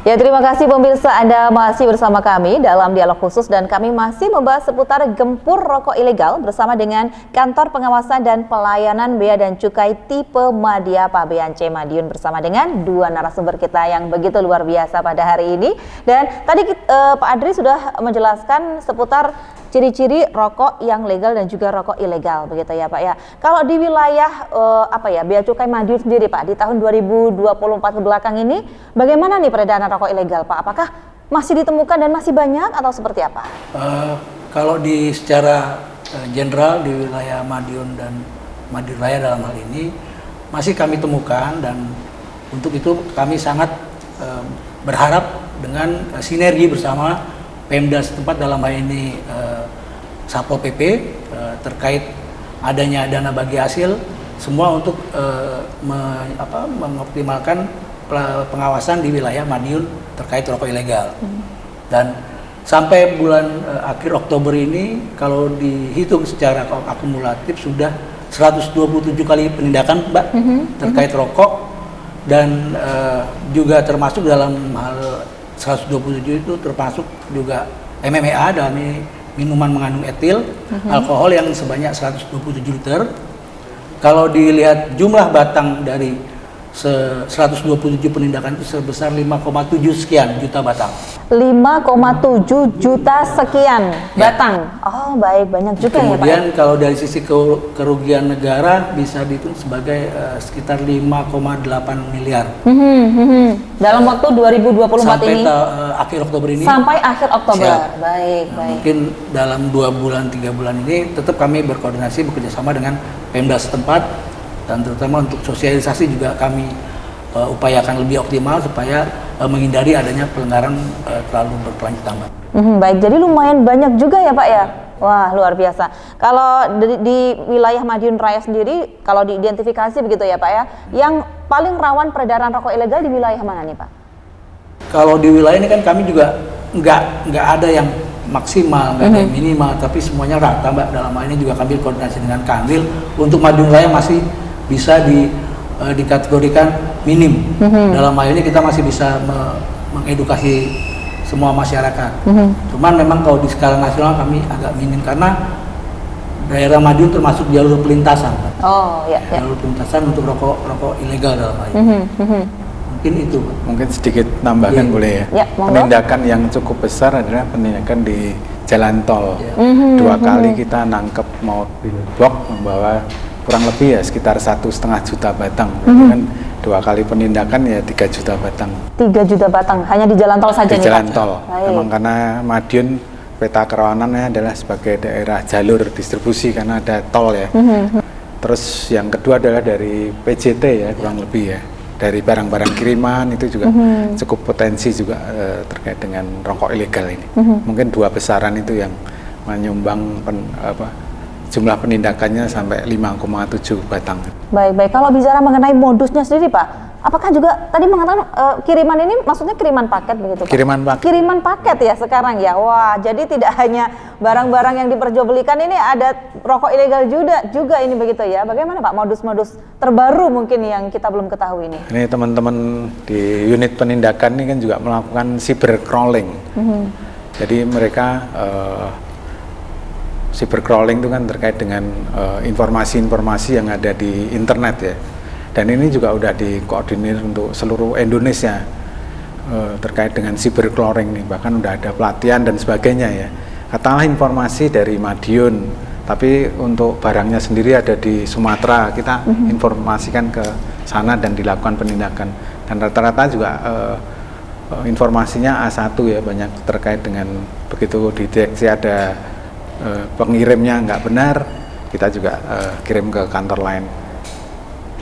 Ya, terima kasih pemirsa, Anda masih bersama kami dalam dialog khusus dan kami masih membahas seputar gempur rokok ilegal bersama dengan Kantor Pengawasan dan Pelayanan Bea dan Cukai tipe Madya Pabean C Madiun bersama dengan dua narasumber kita yang begitu luar biasa pada hari ini. Dan tadi Pak Adri sudah menjelaskan seputar ciri-ciri rokok yang legal dan juga rokok ilegal, begitu ya Pak ya. Kalau di wilayah Bea Cukai Madiun sendiri Pak, di tahun 2024 ke belakang ini bagaimana nih peredaran rokok ilegal Pak? Apakah masih ditemukan dan masih banyak atau seperti apa? Kalau secara general di wilayah Madiun dan Madiun Raya dalam hal ini masih kami temukan, dan untuk itu kami sangat berharap dengan sinergi bersama Pemda setempat, dalam hal ini Satpol PP, terkait adanya dana bagi hasil, semua untuk mengoptimalkan pengawasan di wilayah Madiun terkait rokok ilegal. Dan sampai bulan akhir Oktober ini, kalau dihitung secara akumulatif sudah 127 kali penindakan Mbak terkait rokok, dan juga termasuk dalam hal 127 itu termasuk juga MMA, dalam ini minuman mengandung etil, alkohol yang sebanyak 127 liter. Kalau dilihat jumlah batang dari 127 penindakan itu sebesar 5,7 sekian juta batang. 5,7 juta sekian batang. Oh baik, banyak juga. Kemudian, ya Pak. Kemudian kalau dari sisi kerugian negara bisa dihitung sebagai sekitar 5,8 miliar. Dalam waktu 2024 sampai ini? Akhir Oktober ini. Sampai akhir Oktober. Siap. Baik, nah, baik. Mungkin dalam 2 bulan, 3 bulan ini tetap kami berkoordinasi, bekerjasama dengan Pemda setempat, dan terutama untuk sosialisasi juga kami upayakan lebih optimal supaya menghindari adanya pelanggaran terlalu berkelanjutan. Baik, jadi lumayan banyak juga ya Pak ya? Wah, luar biasa. Kalau di wilayah Madiun Raya sendiri, kalau diidentifikasi begitu ya Pak ya, yang paling rawan peredaran rokok ilegal di wilayah mana nih Pak? Kalau di wilayah ini kan kami juga nggak ada yang maksimal, nggak ada yang minimal, tapi semuanya rata Mbak. Dalam hal ini juga kami koordinasi dengan Kanwil, untuk Madiun Raya masih bisa dikategorikan minim. Dalam hal ini kita masih bisa mengedukasi semua masyarakat. Cuman memang kalau di skala nasional kami agak minim, karena daerah Madiun termasuk jalur pelintasan. Oh ya. Jalur pelintasan untuk rokok ilegal dalam hal ini. Mungkin itu. Mungkin sedikit tambahkan boleh ya. Penindakan yang cukup besar adalah penindakan di jalan tol. 2 kali kita nangkep mobil box membawa kurang lebih ya sekitar 1,5 juta batang. Kan 2 kali penindakan ya 3 juta batang. 3 juta batang hanya di jalan tol saja di nih jalan Pak? tol. Memang karena Madiun peta kerawanannya adalah sebagai daerah jalur distribusi karena ada tol ya. Terus yang kedua adalah dari PJT ya, kurang lebih ya. Dari barang-barang kiriman itu juga cukup potensi juga terkait dengan rokok ilegal ini. Mungkin 2 besaran itu yang menyumbang jumlah penindakannya sampai 5,7 batang. Baik. Kalau bicara mengenai modusnya sendiri Pak, apakah juga tadi mengatakan kiriman ini maksudnya kiriman paket begitu Pak? Kiriman paket ya sekarang ya. Wah, jadi tidak hanya barang-barang yang diperjualbelikan, ini ada rokok ilegal juga ini begitu ya. Bagaimana Pak modus-modus terbaru mungkin yang kita belum ketahui ini? Ini teman-teman di unit penindakan ini kan juga melakukan cybercrawling. Jadi mereka cybercrawling itu kan terkait dengan informasi-informasi yang ada di internet ya. Dan ini juga udah dikoordinir untuk seluruh Indonesia terkait dengan cybercrawling nih. Bahkan udah ada pelatihan dan sebagainya ya. Katakanlah informasi dari Madiun, tapi untuk barangnya sendiri ada di Sumatera, kita informasikan ke sana dan dilakukan penindakan. Dan rata-rata juga informasinya A1 ya, banyak terkait dengan begitu dideteksi ada pengirimnya nggak benar, kita juga kirim ke kantor lain.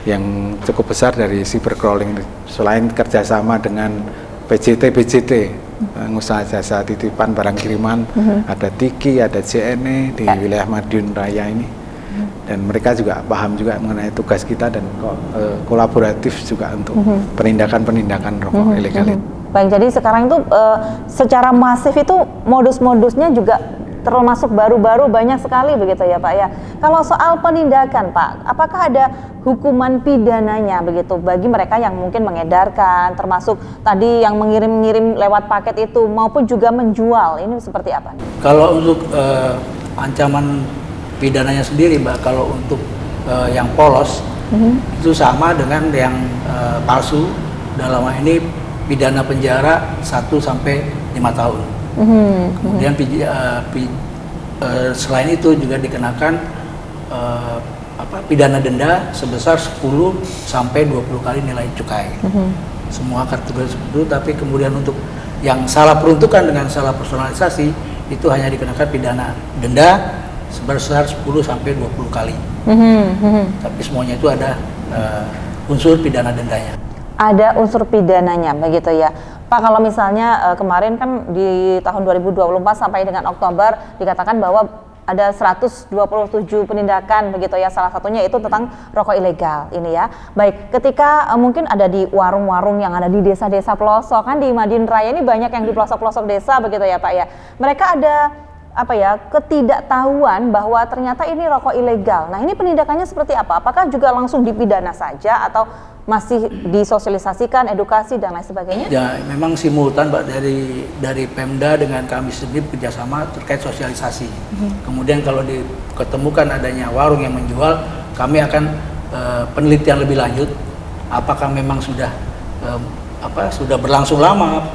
Yang cukup besar dari cybercrawling selain kerjasama dengan BJT, pengusaha jasa titipan barang kiriman, ada Tiki, ada JNE di wilayah Madiun Raya ini, dan mereka juga paham juga mengenai tugas kita dan kolaboratif juga untuk penindakan rokok ilegal ini. Baik, jadi sekarang itu secara masif itu modus-modusnya juga termasuk baru-baru banyak sekali begitu ya Pak ya. Kalau soal penindakan Pak, apakah ada hukuman pidananya begitu bagi mereka yang mungkin mengedarkan, termasuk tadi yang mengirim-ngirim lewat paket itu maupun juga menjual, ini seperti apa? Kalau untuk ancaman pidananya sendiri Mbak, kalau untuk yang polos itu sama dengan yang palsu, dalam hal ini pidana penjara 1 sampai 5 tahun. Kemudian selain itu juga dikenakan pidana denda sebesar 10 sampai 20 kali nilai cukai. Semua kategori seperti itu, tapi kemudian untuk yang salah peruntukan dengan salah personalisasi itu hanya dikenakan pidana denda sebesar 10 sampai 20 kali. Tapi semuanya itu ada unsur pidana dendanya. Ada unsur pidananya begitu ya Pak. Kalau misalnya kemarin kan di tahun 2024 sampai dengan Oktober dikatakan bahwa ada 127 penindakan begitu ya, salah satunya itu tentang rokok ilegal ini ya. Baik, ketika mungkin ada di warung-warung yang ada di desa-desa pelosok, kan di Madiun Raya ini banyak yang di pelosok-pelosok desa begitu ya Pak ya, mereka ada ketidaktahuan bahwa ternyata ini rokok ilegal. Nah, ini penindakannya seperti apa? Apakah juga langsung dipidana saja atau masih disosialisasikan, edukasi dan lain sebagainya? Ya, memang simultan Mbak, dari Pemda dengan kami sendiri kerjasama terkait sosialisasi. Kemudian kalau diketemukan adanya warung yang menjual, kami akan penelitian lebih lanjut. Apakah memang sudah berlangsung lama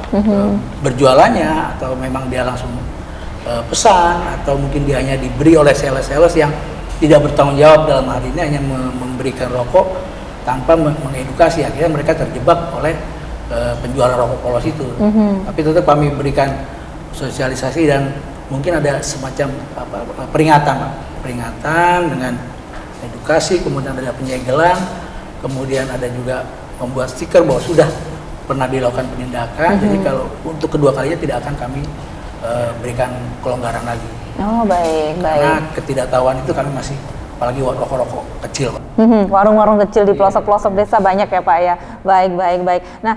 berjualannya, atau memang dia langsung pesan, atau mungkin dia hanya diberi oleh sales-sales yang tidak bertanggung jawab, dalam hal ini hanya memberikan rokok tanpa mengedukasi, akhirnya mereka terjebak oleh penjualan rokok polos itu. Tapi tetap kami berikan sosialisasi dan mungkin ada semacam peringatan dengan edukasi, kemudian ada penyegelan, kemudian ada juga membuat stiker bahwa sudah pernah dilakukan penindakan. Jadi kalau untuk kedua kalinya tidak akan kami berikan kelonggaran lagi. Oh, baik. Karena ketidaktahuan itu kami masih, apalagi rokok-rokok kecil. Warung-warung kecil di pelosok-pelosok desa banyak ya Pak ya. Baik. Nah,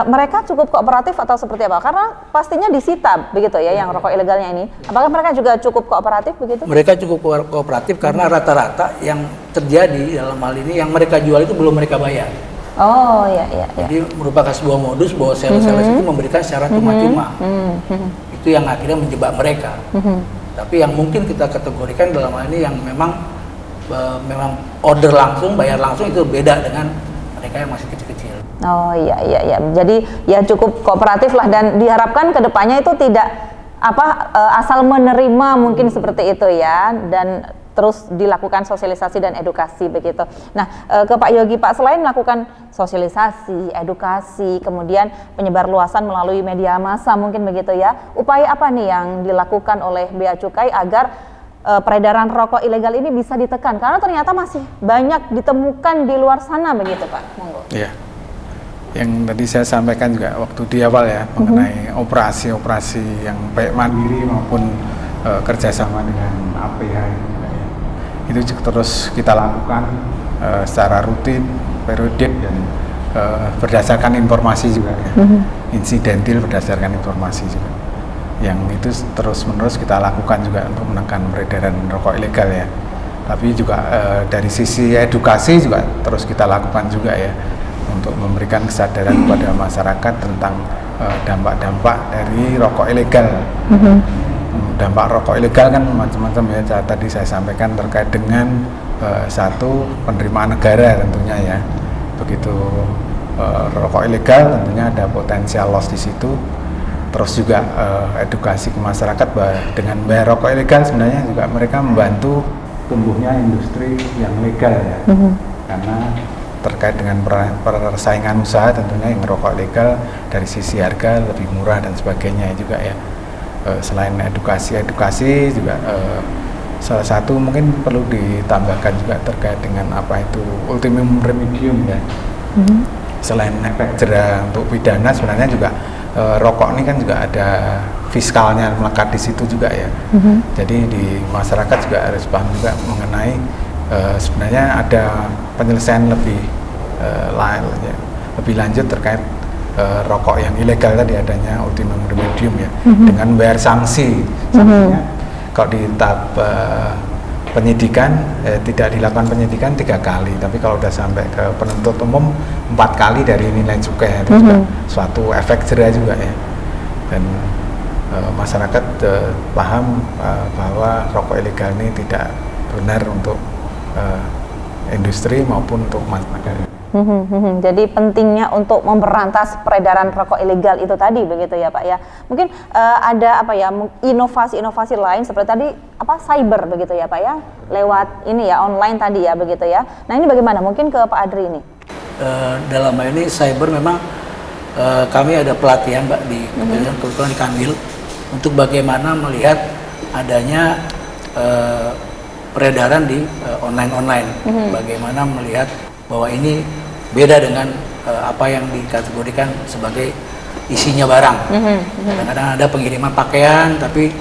mereka cukup kooperatif atau seperti apa? Karena pastinya disita begitu ya yang rokok ilegalnya ini. Apakah mereka juga cukup kooperatif begitu? Mereka cukup kooperatif karena rata-rata yang terjadi dalam hal ini yang mereka jual itu belum mereka bayar. Oh, iya. Jadi merupakan sebuah modus bahwa sales-sales itu memberikan secara cuma-cuma. Itu yang akhirnya menjebak mereka. Tapi yang mungkin kita kategorikan dalam hal ini yang memang order langsung, bayar langsung, itu beda dengan mereka yang masih kecil-kecil. Oh iya. Jadi ya cukup kooperatif lah, dan diharapkan kedepannya itu tidak asal menerima mungkin seperti itu ya, dan terus dilakukan sosialisasi dan edukasi begitu. Nah, ke Pak Yogi Pak, selain melakukan sosialisasi, edukasi, kemudian penyebarluasan melalui media massa mungkin begitu ya, upaya apa nih yang dilakukan oleh Bea Cukai agar peredaran rokok ilegal ini bisa ditekan? Karena ternyata masih banyak ditemukan di luar sana begitu Pak. Monggo. Iya. Yang tadi saya sampaikan juga waktu di awal ya, mengenai operasi-operasi yang baik mandiri maupun kerjasama dengan APH itu terus kita lakukan secara rutin, periodik, dan berdasarkan informasi juga ya. Insidentil berdasarkan informasi juga. Yang itu terus-menerus kita lakukan juga untuk menekan peredaran rokok ilegal ya. Tapi juga dari sisi edukasi juga terus kita lakukan juga ya, untuk memberikan kesadaran kepada masyarakat tentang dampak-dampak dari rokok ilegal. Dampak rokok ilegal kan macam-macam ya, tadi saya sampaikan terkait dengan satu, penerimaan negara tentunya ya. Begitu rokok ilegal tentunya ada potensial loss di situ. Terus juga edukasi ke masyarakat bahwa dengan bayar rokok ilegal sebenarnya juga mereka membantu tumbuhnya industri yang legal ya. Karena terkait dengan persaingan usaha tentunya yang rokok ilegal dari sisi harga lebih murah dan sebagainya juga ya. Selain edukasi juga salah satu mungkin perlu ditambahkan juga terkait dengan apa itu ultimum remedium ya. Selain efek jera untuk pidana, sebenarnya juga rokok ini kan juga ada fiskalnya melekat di situ juga ya. Jadi di masyarakat juga harus paham juga mengenai sebenarnya ada penyelesaian lebih lanjut terkait rokok yang ilegal tadi, adanya ultimum remedium ya, dengan bayar sanksinya Kalau di tahap penyidikan tidak dilakukan penyidikan 3 kali, tapi kalau udah sampai ke penuntut umum 4 kali dari nilai cukai, itu juga suatu efek jera juga ya. Dan masyarakat paham bahwa rokok ilegal ini tidak benar untuk industri maupun untuk masyarakat. Jadi pentingnya untuk memberantas peredaran rokok ilegal itu tadi begitu ya Pak ya. Mungkin ada apa ya inovasi-inovasi lain seperti tadi cyber begitu ya Pak ya, lewat ini ya online tadi ya begitu ya. Nah ini bagaimana mungkin ke Pak Adri ini? Dalam hal ini cyber memang kami ada pelatihan Mbak di kebetulan di Kanwil untuk bagaimana melihat adanya peredaran di online. Bagaimana melihat bahwa ini beda dengan apa yang dikategorikan sebagai isinya barang. Kadang-kadang ada pengiriman pakaian, tapi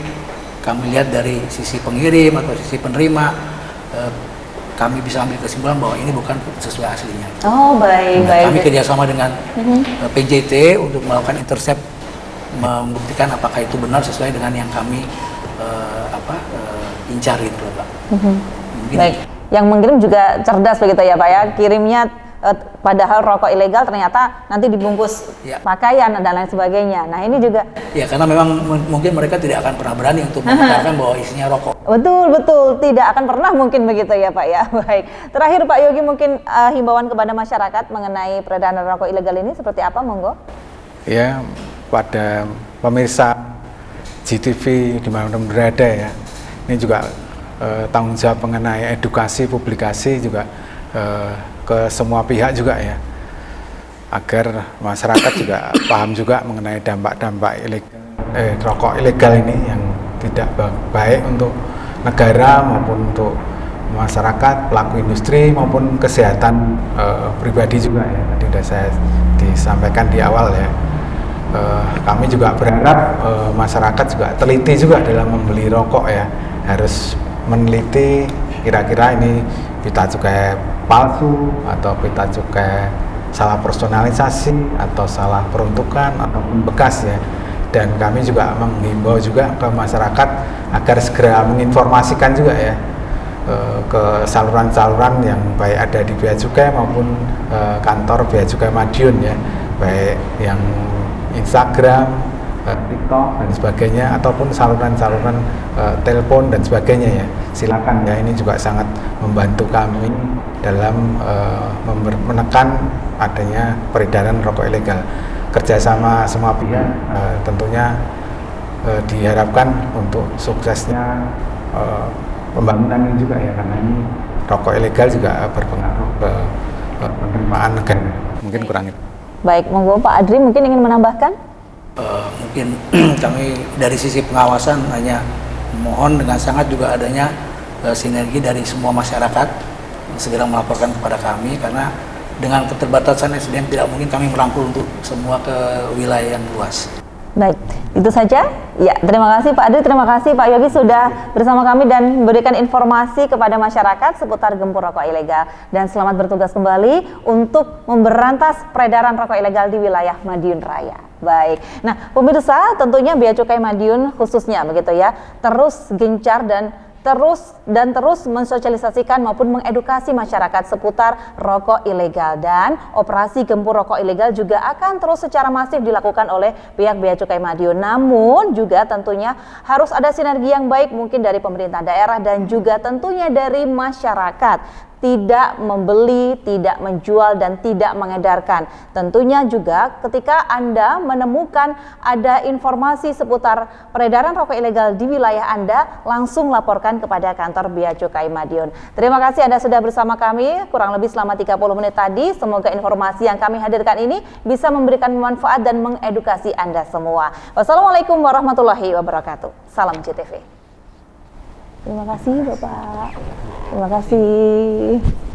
kami lihat dari sisi pengirim atau sisi penerima, kami bisa ambil kesimpulan bahwa ini bukan sesuai aslinya. Oh baik, baik. Kami kerjasama dengan PJT untuk melakukan intercept, membuktikan apakah itu benar sesuai dengan yang kami incar gitu loh Pak. Baik. Yang mengirim juga cerdas begitu ya Pak ya, kirimnya padahal rokok ilegal ternyata nanti dibungkus pakaian dan lain sebagainya. Nah ini juga ya karena memang mungkin mereka tidak akan pernah berani untuk mengatakan bahwa isinya rokok. Betul, tidak akan pernah mungkin begitu ya Pak ya. Baik, terakhir Pak Yogi mungkin himbauan kepada masyarakat mengenai peredaran rokok ilegal ini seperti apa, monggo? Ya, pada pemirsa GTV dimanapun berada ya, ini juga tanggung jawab mengenai edukasi, publikasi juga ke semua pihak juga ya, agar masyarakat juga paham juga mengenai dampak-dampak rokok ilegal ini yang tidak baik untuk negara maupun untuk masyarakat, pelaku industri maupun kesehatan pribadi juga ya. Tadi sudah saya disampaikan di awal ya. Kami juga berharap masyarakat juga teliti juga dalam membeli rokok ya, harus meneliti kira-kira ini pita cukai palsu atau pita cukai salah personalisasi atau salah peruntukan ataupun bekas ya. Dan kami juga menghimbau juga ke masyarakat agar segera menginformasikan juga ya ke saluran-saluran yang baik ada di Bea Cukai maupun kantor Bea Cukai Madiun ya, baik yang Instagram, TikTok dan sebagainya, ataupun saluran-saluran telepon dan sebagainya ya. Silakan ya, ini juga sangat membantu kami dalam menekan adanya peredaran rokok ilegal. Kerjasama semua pihak tentunya diharapkan untuk suksesnya pembangunan ini juga ya, karena ini rokok ilegal juga berpengaruh ke penerimaan negara. Mungkin kurang itu. Baik, monggo Pak Adri mungkin ingin menambahkan? Mungkin kami dari sisi pengawasan hanya mohon dengan sangat juga adanya sinergi dari semua masyarakat segera melaporkan kepada kami, karena dengan keterbatasan SDM tidak mungkin kami merangkul untuk semua ke wilayah yang luas. Baik, itu saja. Ya, terima kasih Pak Adri, terima kasih Pak Yogi sudah bersama kami dan memberikan informasi kepada masyarakat seputar gempur rokok ilegal. Dan selamat bertugas kembali untuk memberantas peredaran rokok ilegal di wilayah Madiun Raya. Baik, nah pemirsa tentunya Bea Cukai Madiun khususnya begitu ya, terus gencar dan terus mensosialisasikan maupun mengedukasi masyarakat seputar rokok ilegal, dan operasi gempur rokok ilegal juga akan terus secara masif dilakukan oleh pihak Bea Cukai Madiun. Namun juga tentunya harus ada sinergi yang baik mungkin dari pemerintah daerah dan juga tentunya dari masyarakat. Tidak membeli, tidak menjual, dan tidak mengedarkan. Tentunya juga ketika Anda menemukan ada informasi seputar peredaran rokok ilegal di wilayah Anda, langsung laporkan kepada kantor Bea Cukai Madiun. Terima kasih Anda sudah bersama kami kurang lebih selama 30 menit tadi. Semoga informasi yang kami hadirkan ini bisa memberikan manfaat dan mengedukasi Anda semua. Wassalamualaikum warahmatullahi wabarakatuh. Salam JTV. Terima kasih Bapak. Terima kasih.